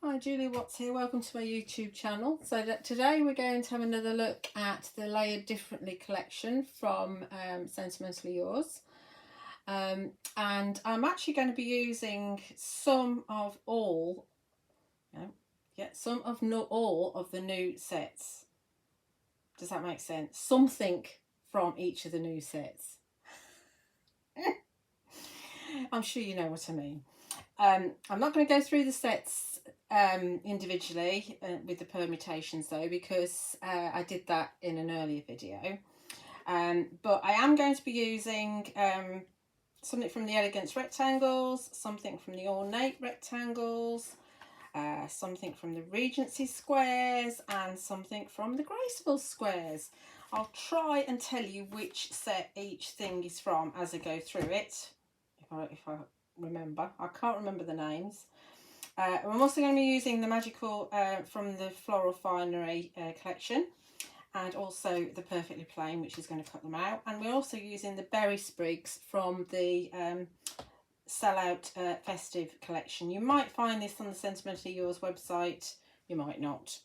Hi, Julie Watts here. Welcome to my YouTube channel. So today we're going to have another look at the Layered Differently collection from Sentimentally Yours. And I'm actually going to be using some of all of the new sets. Does that make sense? Something from each of the new sets. I'm sure you know what I mean. I'm not going to go through the sets individually with the permutations though, because I did that in an earlier video. But I am going to be using something from the Elegance rectangles, something from the Ornate rectangles, something from the Regency squares, and something from the Graceful squares. I'll try and tell you which set each thing is from as I go through it, if I remember. I can't remember the names. I'm also going to be using the Magical from the Floral Finery collection, and also the Perfectly Plain, which is going to cut them out. And we're also using the Berry Sprigs from the Sellout Festive collection. You might find this on the Sentimentally Yours website, you might not.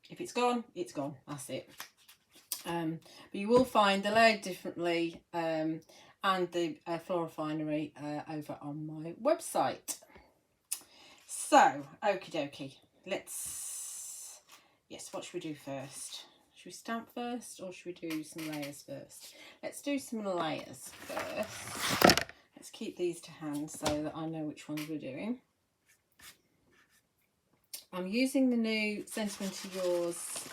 If it's gone, it's gone, that's it. But you will find the Layered Differently and the Floral Finery over on my website. So, okie dokie, what should we do first? Should we stamp first, or should we do some layers first? Let's do some layers first. Let's keep these to hand so that I know which ones we're doing. I'm using the new Sentimentally Yours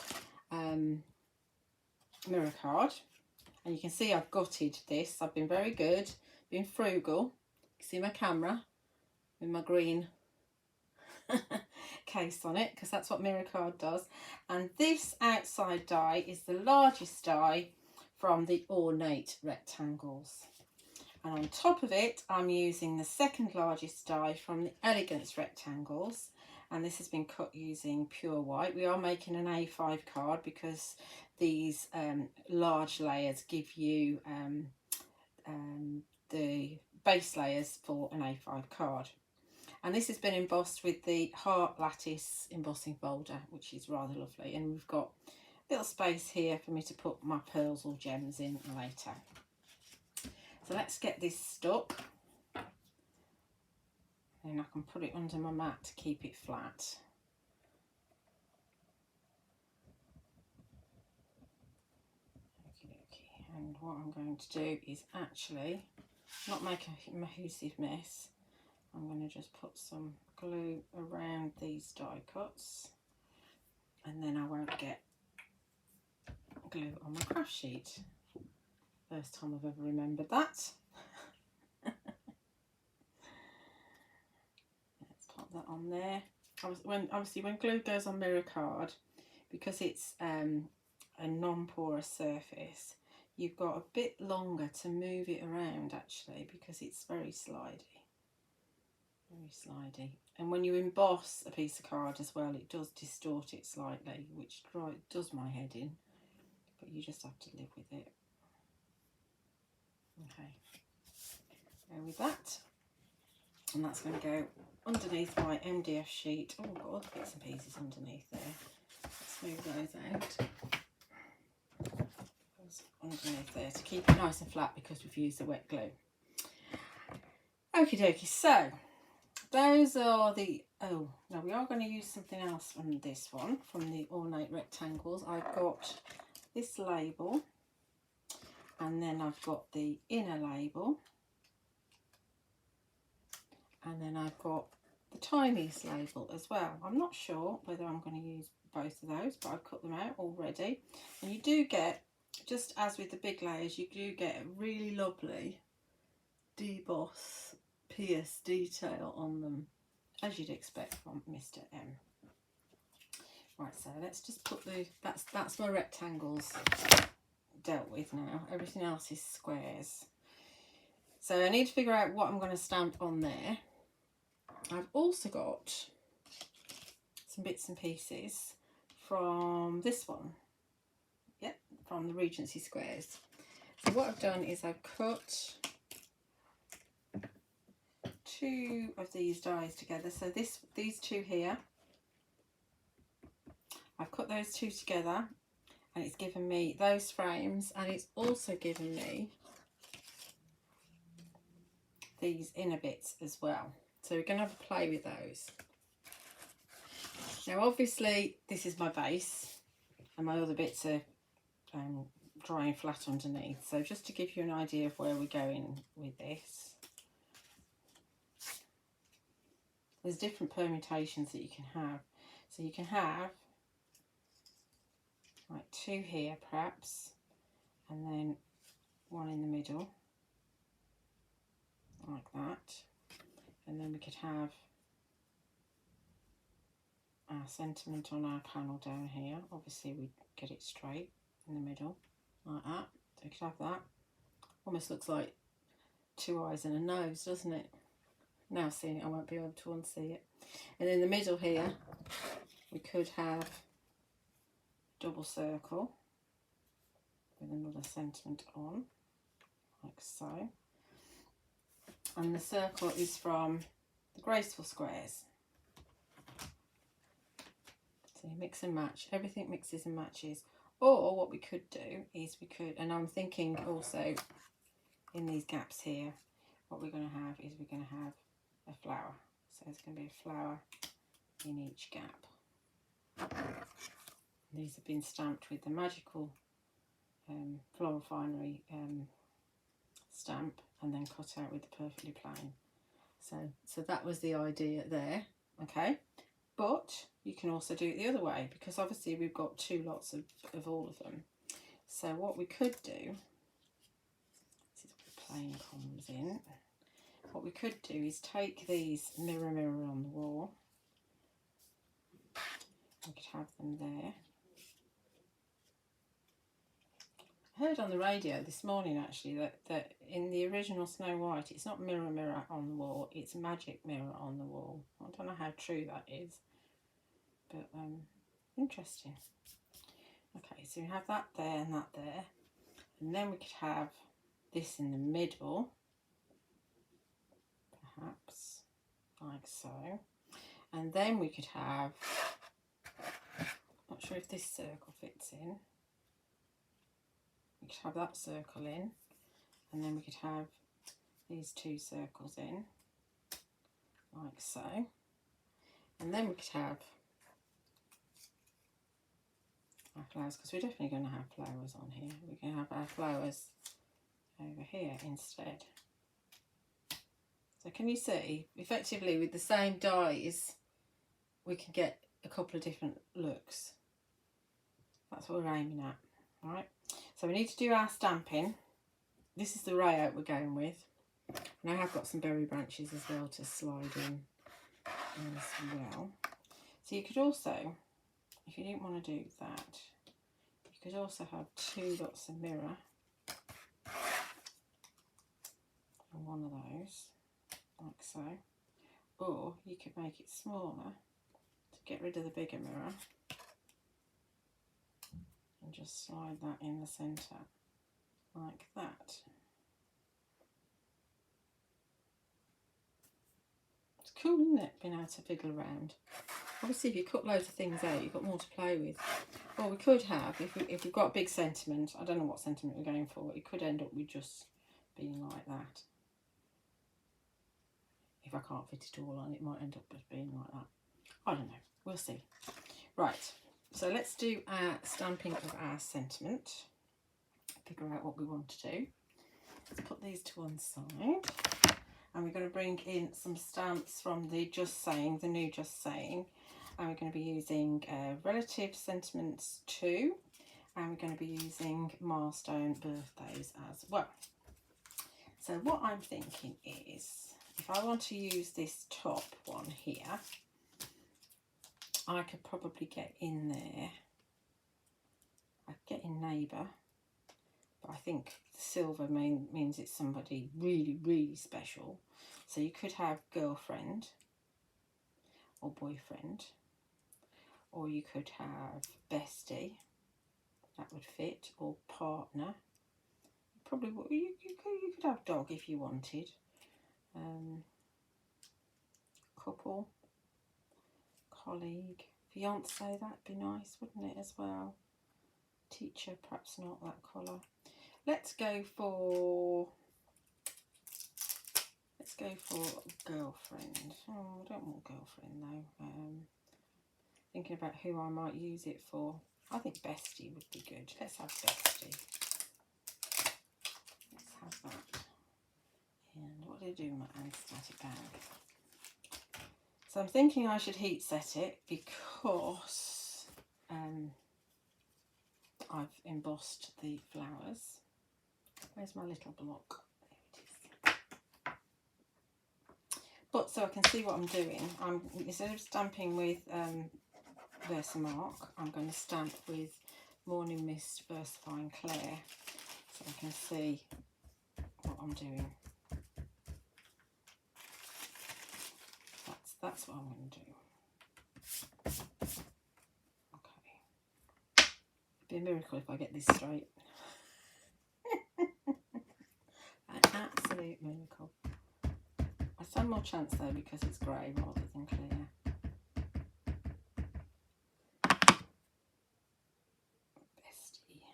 mirror card, and you can see I've gutted this. I've been very good, been frugal. You can see my camera with my green case on it, because that's what mirror card does. And this outside die is the largest die from the Ornate rectangles, and on top of it I'm using the second largest die from the Elegance rectangles, and this has been cut using pure white. We are making an A5 card because these large layers give you the base layers for an A5 card. And this has been embossed with the Heart Lattice embossing folder, which is rather lovely. And we've got a little space here for me to put my pearls or gems in later. So let's get this stuck. And I can put it under my mat to keep it flat. Okay. And what I'm going to do is actually not make a massive mess. I'm going to just put some glue around these die cuts, and then I won't get glue on my craft sheet. First time I've ever remembered that. Let's pop that on there. Obviously when glue goes on mirror card, because it's a non-porous surface, you've got a bit longer to move it around actually, because it's very slidey. And when you emboss a piece of card as well, it does distort it slightly, which does my head in, but you just have to live with it. Okay, go with that, and that's going to go underneath my MDF sheet. Oh, got all the bits and pieces underneath there. Let's move those out. Those underneath there to keep it nice and flat, because we've used the wet glue. Okie dokie, so those are the, oh, now we are going to use something else from this one, from the Ornate rectangles. I've got this label, and then I've got the inner label, and then I've got the tiniest label as well. I'm not sure whether I'm going to use both of those, but I've cut them out already. And you do get, just as with the big layers, you do get a really lovely deboss pierce detail on them, as you'd expect from Mr. M. Right, so let's just put that's my rectangles dealt with now. Everything else is squares. So I need to figure out what I'm going to stamp on there. I've also got some bits and pieces from this one. Yep, from the Regency squares. So what I've done is I've cut two of these dies together. So these two here, I've cut those two together, and it's given me those frames, and it's also given me these inner bits as well. So we're going to have a play with those. Now obviously this is my base, and my other bits are drying flat underneath. So just to give you an idea of where we're going with this, there's different permutations that you can have. So you can have like two here perhaps, and then one in the middle like that, and then we could have our sentiment on our panel down here. Obviously we'd get it straight in the middle like that. So we could have that. Almost looks like two eyes and a nose, doesn't it? Now seeing it, I won't be able to unsee it. And in the middle here we could have double circle with another sentiment on, like so. And the circle is from the Graceful Squares. So you mix and match, everything mixes and matches. Or what we could do is we could, and I'm thinking also in these gaps here, what we're going to have is we're going to have a flower. So there's going to be a flower in each gap. These have been stamped with the magical Floral Finery stamp, and then cut out with the Perfectly Plain. So that was the idea there, okay? But you can also do it the other way, because obviously we've got two lots of all of them. So what we could do, this is where plain comes in, what we could do is take these mirror on the wall, we could have them there. I heard on the radio this morning actually that in the original Snow White it's not mirror on the wall, it's magic mirror on the wall. I don't know how true that is, but interesting. Okay, so we have that there and that there, and then we could have this in the middle, perhaps like so, and then we could have, not sure if this circle fits in, we could have that circle in, and then we could have these two circles in like so, and then we could have our flowers, because we're definitely going to have flowers on here. We can have our flowers over here instead. So can you see, effectively with the same dies we can get a couple of different looks. That's what we're aiming at. Right, so we need to do our stamping. This is the layout we're going with, and I have got some berry branches as well to slide in as well. So you could also, if you didn't want to do that, you could also have two lots of mirror on one of those like so, or you could make it smaller to get rid of the bigger mirror and just slide that in the centre like that. It's cool, isn't it, being able to fiddle around. Obviously if you cut loads of things out you've got more to play with. Or we could have, if we've got a big sentiment, I don't know what sentiment we're going for, it could end up with just being like that. If I can't fit it all on, it might end up as being like that. I don't know, we'll see. Right, so let's do our stamping of our sentiment. Figure out what we want to do. Let's put these to one side. And we're going to bring in some stamps from the Just Saying, the new Just Saying. And we're going to be using Relative Sentiments 2. And we're going to be using Milestone Birthdays as well. So what I'm thinking is, if I want to use this top one here, I could probably get in there. I'd get in Neighbour, but I think silver means it's somebody really, really special. So you could have girlfriend or boyfriend, or you could have bestie, that would fit, or partner. Probably you could have dog if you wanted. couple, colleague, fiance, that'd be nice, wouldn't it, as well? Teacher, perhaps not that colour. Let's go for girlfriend. Oh, I don't want girlfriend though. Thinking about who I might use it for. I think bestie would be good. Let's have bestie. Let's have that. And what do I do with my anti-static bag? So I'm thinking I should heat set it because I've embossed the flowers. Where's my little block? There it is. But so I can see what I'm doing. Instead of stamping with Versamark, I'm going to stamp with Morning Mist Versafine Clair, so I can see what I'm doing. That's what I'm going to do. Okay. It'd be a miracle if I get this straight. An absolute miracle. I stand more chance though because it's grey rather than clear. Bestie.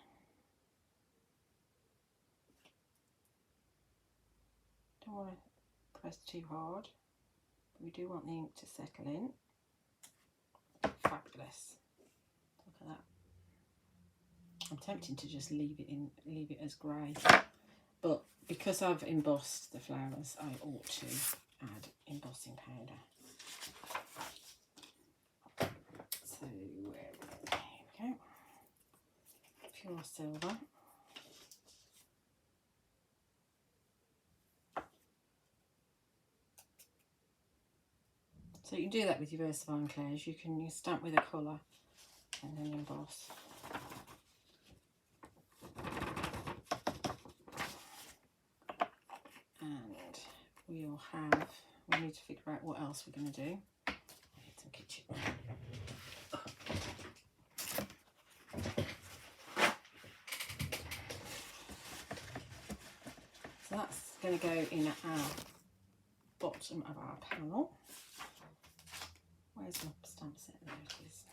Don't want to press too hard. We do want the ink to settle in. Fabulous. Look at that. I'm tempted to just leave it as grey, but because I've embossed the flowers, I ought to add embossing powder. So here we go. Pure silver. So you can do that with your Versafine Clairs. You stamp with a colour and then emboss. And we need to figure out what else we're going to do. I need some kitchen. So that's going to go in our bottom of our panel. Where's my stamp set? There it is.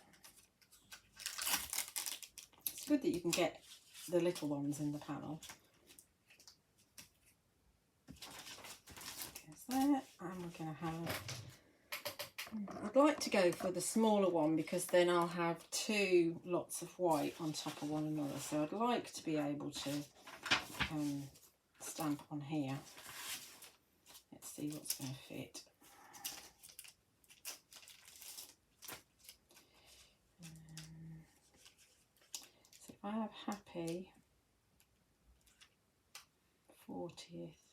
It's good that you can get the little ones in the panel. There, and we're going to have, I'd like to go for the smaller one because then I'll have two lots of white on top of one another, so I'd like to be able to stamp on here. Let's see what's going to fit. So if I have happy 40th,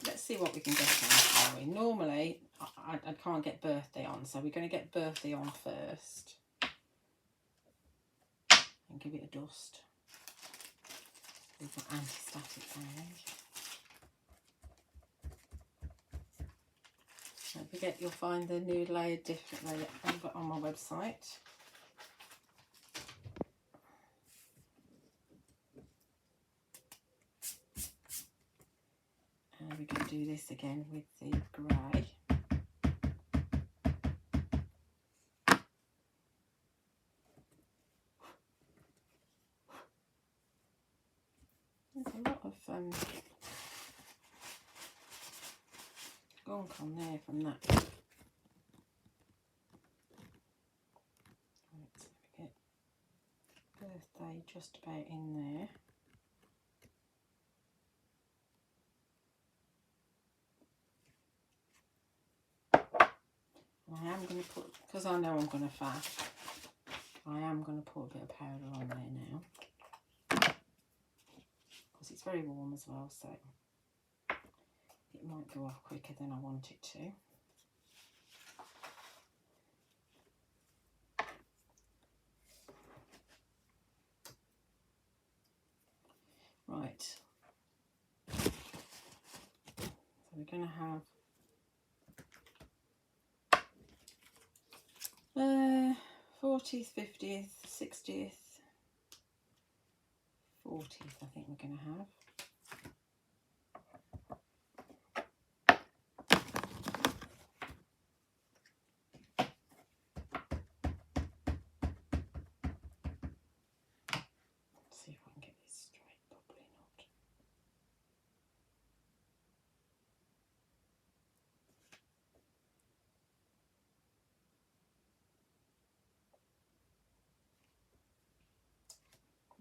let's see what we can get on, shall we? Normally I can't get birthday on, so we're going to get birthday on first and give it a dust with an anti-static bag. Don't forget, you'll find the nude layer differently on my website. And we're going to do this again with the grey. There's a lot of gunk on there from that. Right, so we get birthday just about in there. I am going to put, because I know I'm going to faff, I am going to put a bit of powder on there now. Because it's very warm as well, so it might go off quicker than I want it to. Right. So we're going to have 40th, 50th, 60th, 40th, I think we're going to have.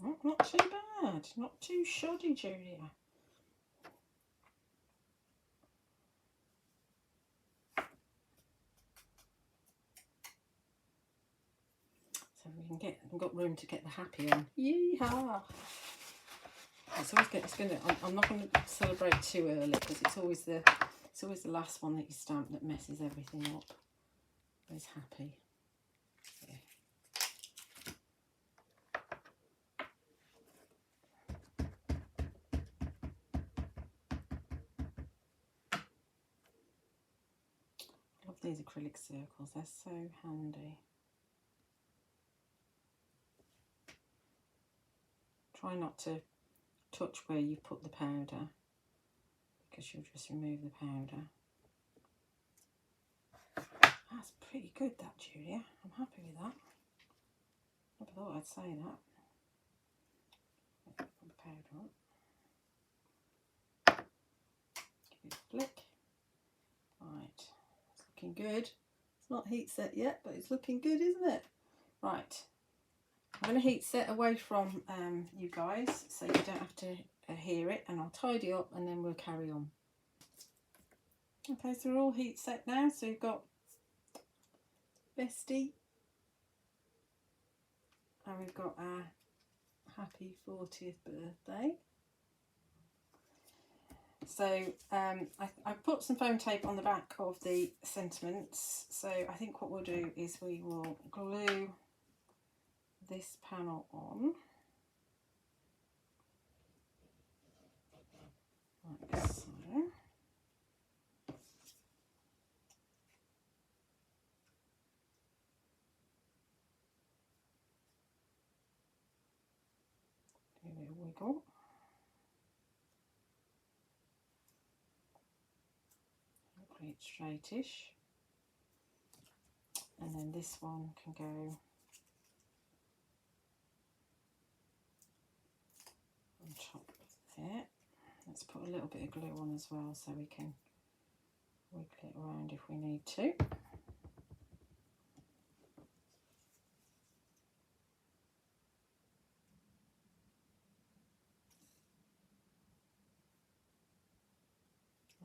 Oh, not too bad, not too shoddy, Julia. So we can get, we've got room to get the happy on. Yeehaw! It's always good. It's gonna. I'm not going to celebrate too early because it's always the last one that you stamp that messes everything up. Where's happy? Yeah. I love these acrylic circles. They're so handy. Try not to touch where you put the powder because you'll just remove the powder. That's pretty good, that, Julia. I'm happy with that. Never thought I'd say that. Put the powder on. Give it a flick. Right, it's looking good. It's not heat set yet, but it's looking good, isn't it? Right, I'm going to heat set away from you guys so you don't have to hear it, and I'll tidy up and then we'll carry on. Okay, so we're all heat set now, so you've got Bestie and we've got our happy 40th birthday. So I put some foam tape on the back of the sentiments, so I think what we'll do is we will glue this panel on like so. Give it a wiggle. Hopefully it's straightish. And then this one can go on top there. Let's put a little bit of glue on as well so we can wiggle it around if we need to.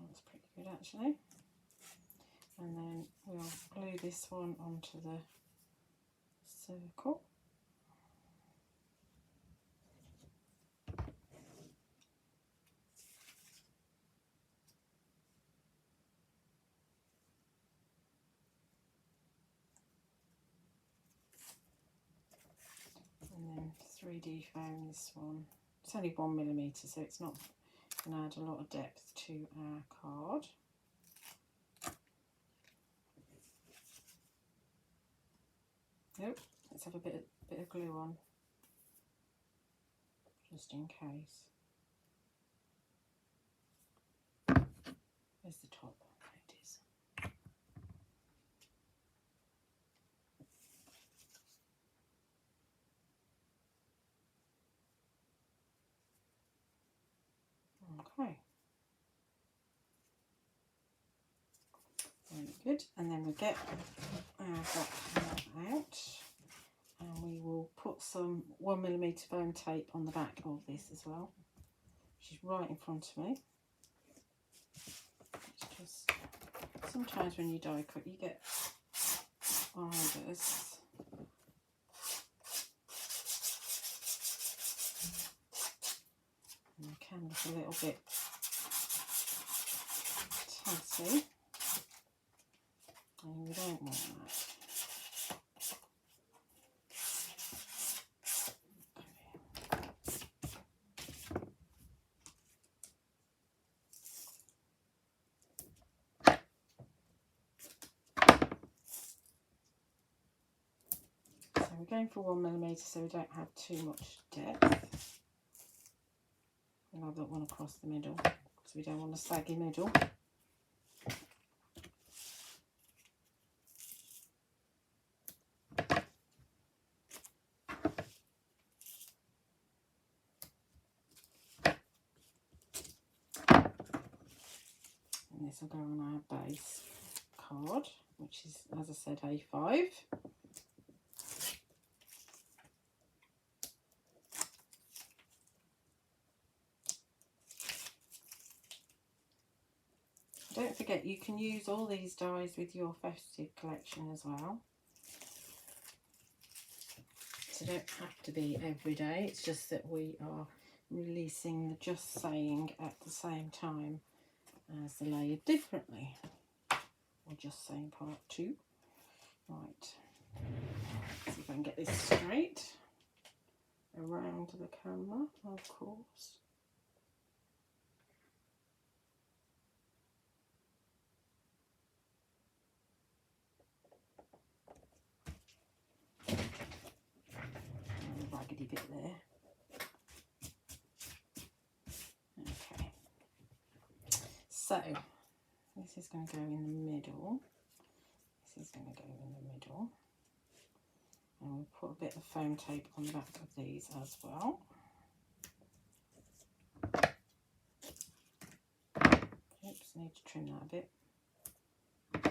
That's pretty good actually. And then we'll glue this one onto the circle. And then 3D foam this one. It's only 1mm, so it's not going to add a lot of depth to our card. Nope, let's have a bit of glue on, just in case. Where's the top? There it is. Okay. Very good. And then we'll get our black panel out. And we will put some 1mm foam tape on the back of this as well, which is right in front of me. It's just, sometimes when you die cut you get spiders. And they can look a little bit tassy, and we don't want that. We're going for 1mm so we don't have too much depth. And I don't want to cross the middle because we don't want a saggy middle. And this will go on our base card, which is, as I said, A5. Don't forget you can use all these dies with your festive collection as well. So don't have to be every day, it's just that we are releasing the Just Saying at the same time as the Layered Differently, or Just Saying Part 2. Right, see if I can get this straight around the camera, of course. Raggedy bit there. Okay, so this is going to go in the middle. This is going to go in the middle, and we'll put a bit of foam tape on the back of these as well. Oops, need to trim that a bit. I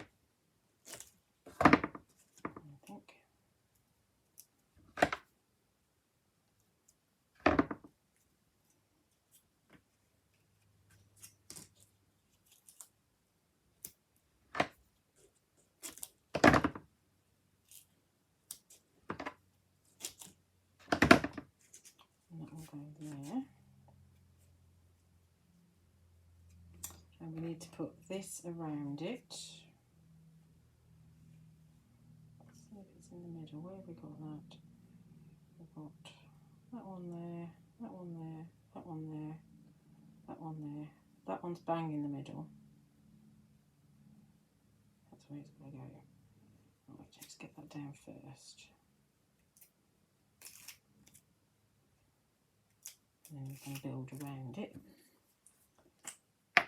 think. And that will go there. And we need to put this around it. Let's see if it's in the middle. Where have we got that? We've got that one there, that one there, that one there, that one there. That one's bang in the middle. That's where it's going to go. Right, let's get that down first. And then we can build around it. I've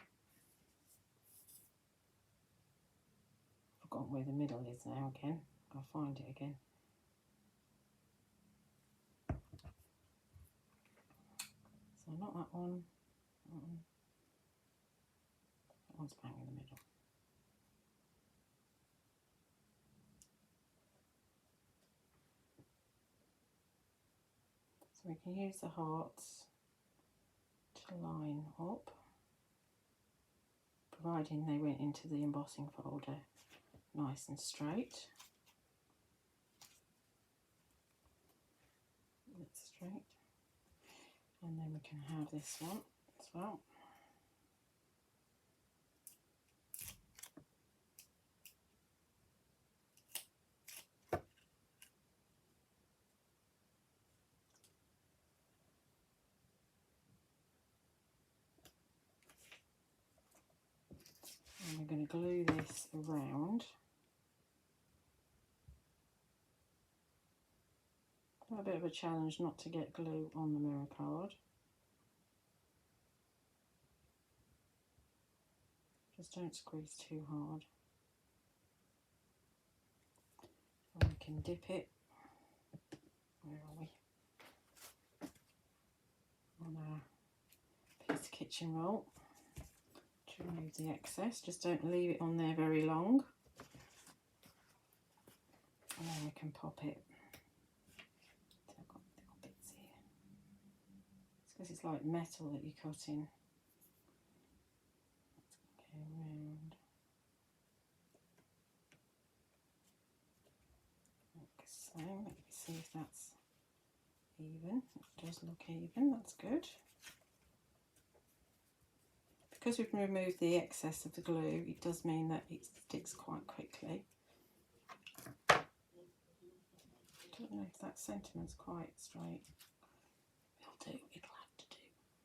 forgotten where the middle is now again. I'll find it again. So not that one. That one. That one's bang in the middle. So we can use the hearts to line up, providing they went into the embossing folder nice and straight. That's straight. And then we can have this one as well. And we're going to glue this around. A bit of a challenge not to get glue on the mirror card. Just don't squeeze too hard. And we can dip it. Where are we? On our piece of kitchen roll to remove the excess. Just don't leave it on there very long. And then we can pop it. So I've got little bits here. It's because it's like metal that you're cutting. Let's go around. Like so. Let me see if that's even. It does look even, that's good. Because we've removed the excess of the glue, it does mean that it sticks quite quickly. I don't know if that sentiment's quite straight. It'll do, it'll have to do.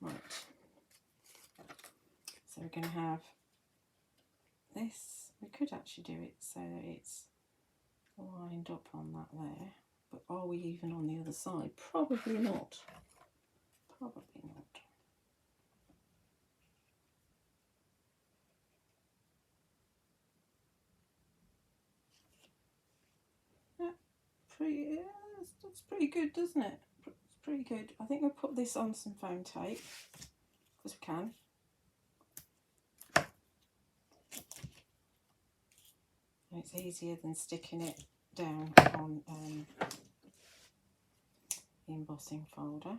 Right. So we're going to have this. We could actually do it so that it's lined up on that there. But are we even on the other side? Probably not. Probably not. Yeah, that's pretty good, doesn't it? It's pretty good. I think we'll put this on some foam tape, because we can. And it's easier than sticking it down on the embossing folder.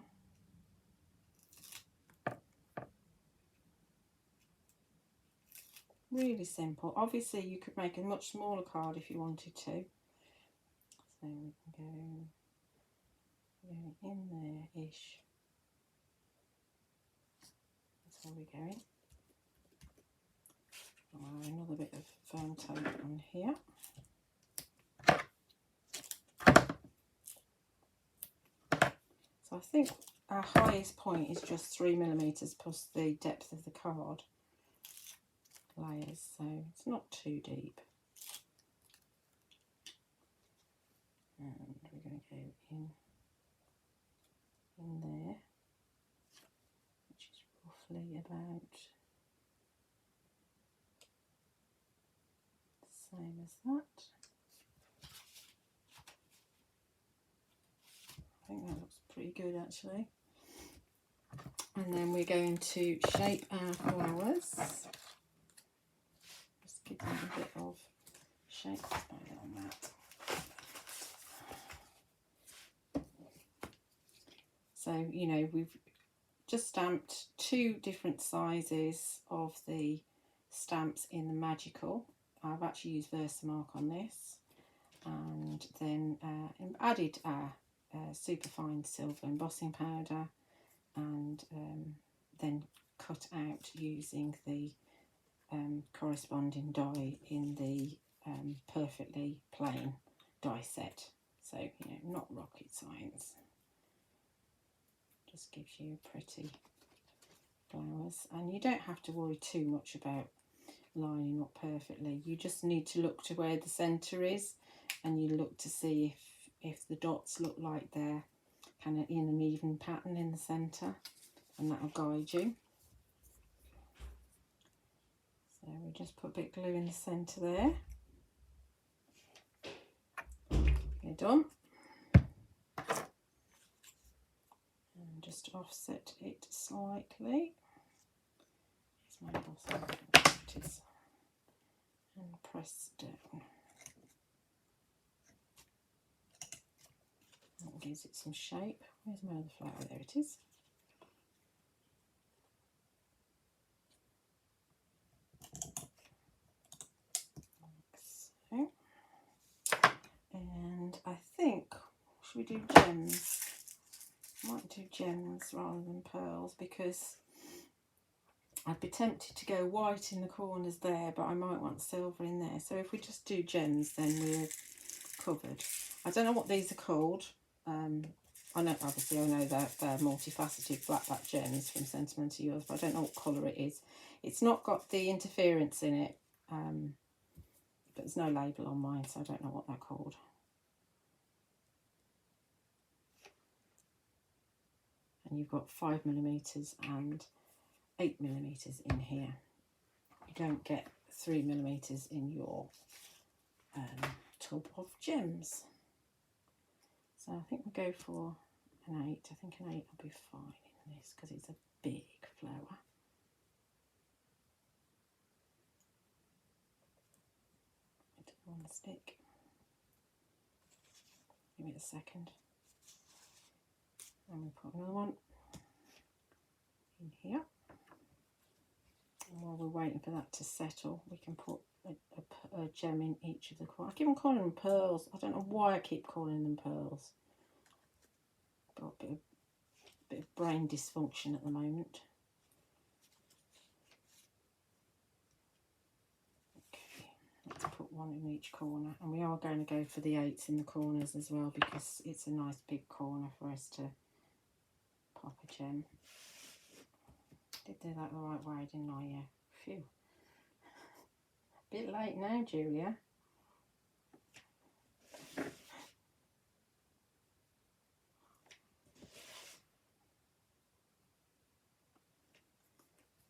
Really simple. Obviously you could make a much smaller card if you wanted to. So we can go in there-ish. That's how we're going. Another bit of foam tape on here. So I think our highest point is just 3mm plus the depth of the card layers, so it's not too deep. And we're going to go in there, which is roughly about the same as that. I think that looks pretty good actually. And then we're going to shape our flowers. Just give them a bit of shape on that. So, you know, we've just stamped 2 different sizes of the stamps in the Magical. I've actually used Versamark on this, and then added our superfine silver embossing powder, and then cut out using the corresponding die in the perfectly plain die set. So, you know, not rocket science. Just gives you pretty flowers, and you don't have to worry too much about lining up perfectly. You just need to look to where the centre is, and you look to see if the dots look like they're kind of in an even pattern in the centre, and that'll guide you. So we just put a bit of glue in the centre there. You're done. And just offset it slightly. It's my bottom, it is, and press down. That gives it some shape. Where's my other flower? There it is. Like so. And I think, should we do gems? I might do gems rather than pearls, because I'd be tempted to go white in the corners there, but I might want silver in there. So if we just do gems, then we're covered. I don't know what these are called. I know, obviously, I know that they're multifaceted flat-back gems from Sentimentally Yours, but I don't know what colour it is. It's not got the interference in it, but there's no label on mine, so I don't know what they're called. And you've got 5mm and 8mm in here. You don't get 3mm in your tub of gems. So I think we'll go for an 8. I think an 8 will be fine in this because it's a big flower. I don't want to stick. Give it a second. And we put another one in here. And while we're waiting for that to settle, we can put a gem in each of the corners. I keep on calling them pearls. I don't know why I keep calling them pearls. Got a bit of brain dysfunction at the moment. Okay, let's put one in each corner, and we are going to go for the 8s in the corners as well, because it's a nice big corner for us to pop a gem. Did do that the right way, didn't I? Yeah. Phew. Bit late now, Julia.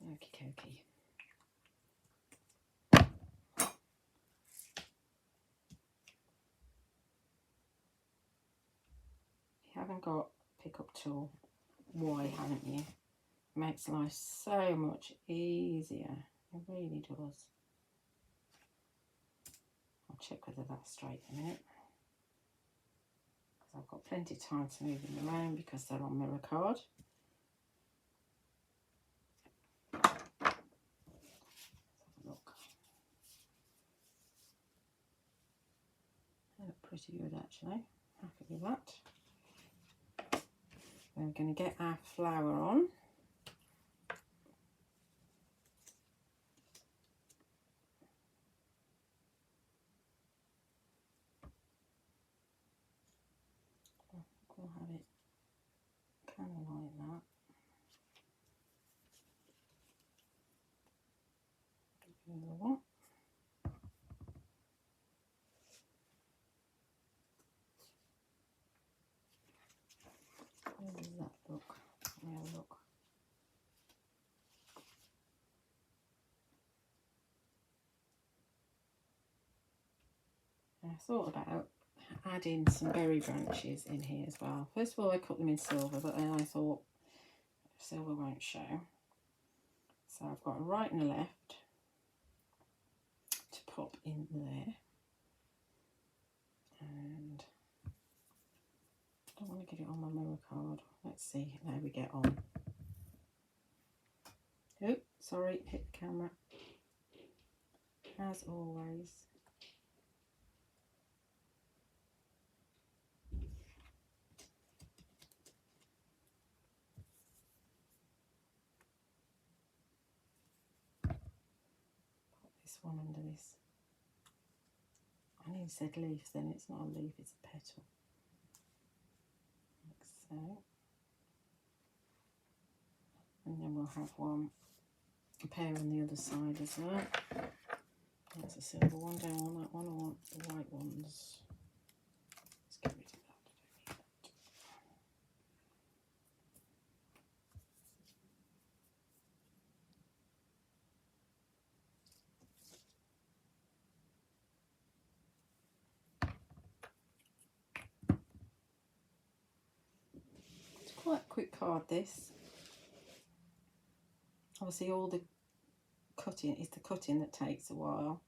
Okie dokie. If you haven't got a pickup tool, why haven't you? It makes life so much easier. It really does. I'll check whether that's straight in a minute, because I've got plenty of time to move them around because they're on mirror card. Let's have a look. pretty good actually. Happy with that. We're going to get our flower on. We'll have it kind of like that. Another one. How does that look? Let me have a look. I thought about adding some berry branches in here as well. First of all, I cut them in silver, but then I thought silver won't show. So I've got a right and a left to pop in there. And I don't want to get it on my mirror card. Let's see how we get on. Oh, sorry, hit the camera. As always. Put this one under this. I nearly said leaf then, it's not a leaf, it's a petal. Like so. And then we'll have a pair on the other side as well. That's a silver one, don't want that one, I want the white ones. Let's get rid of that, I don't need that. It's quite a quick card, this. Obviously all the cutting is the cutting that takes a while,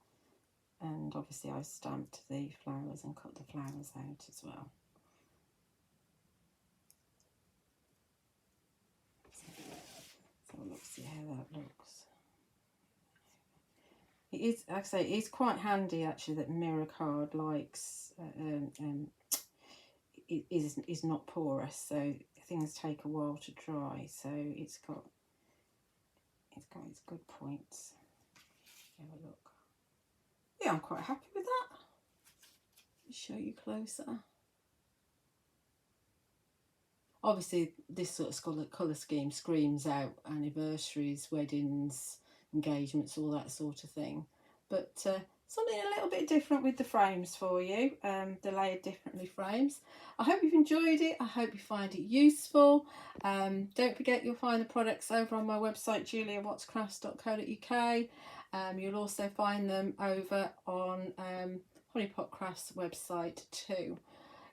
and obviously I stamped the flowers and cut the flowers out as well. So we'll see how that looks. It is, like I say, it's quite handy actually that mirror card likes is not porous, so things take a while to dry. So it's got its good points. Have a look. Yeah, I'm quite happy with that. Let me show you closer. Obviously, this sort of colour scheme screams out anniversaries, weddings, engagements, all that sort of thing. But something a little bit different with the frames for you, the layered differently frames. I hope you've enjoyed it. I hope you find it useful. Don't forget you'll find the products over on my website, juliawattscrafts.co.uk. You'll also find them over on Honeypot Crafts website too.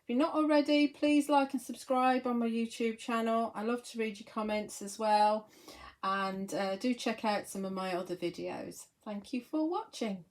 If you're not already, please like and subscribe on my YouTube channel. I love to read your comments as well. And do check out some of my other videos. Thank you for watching.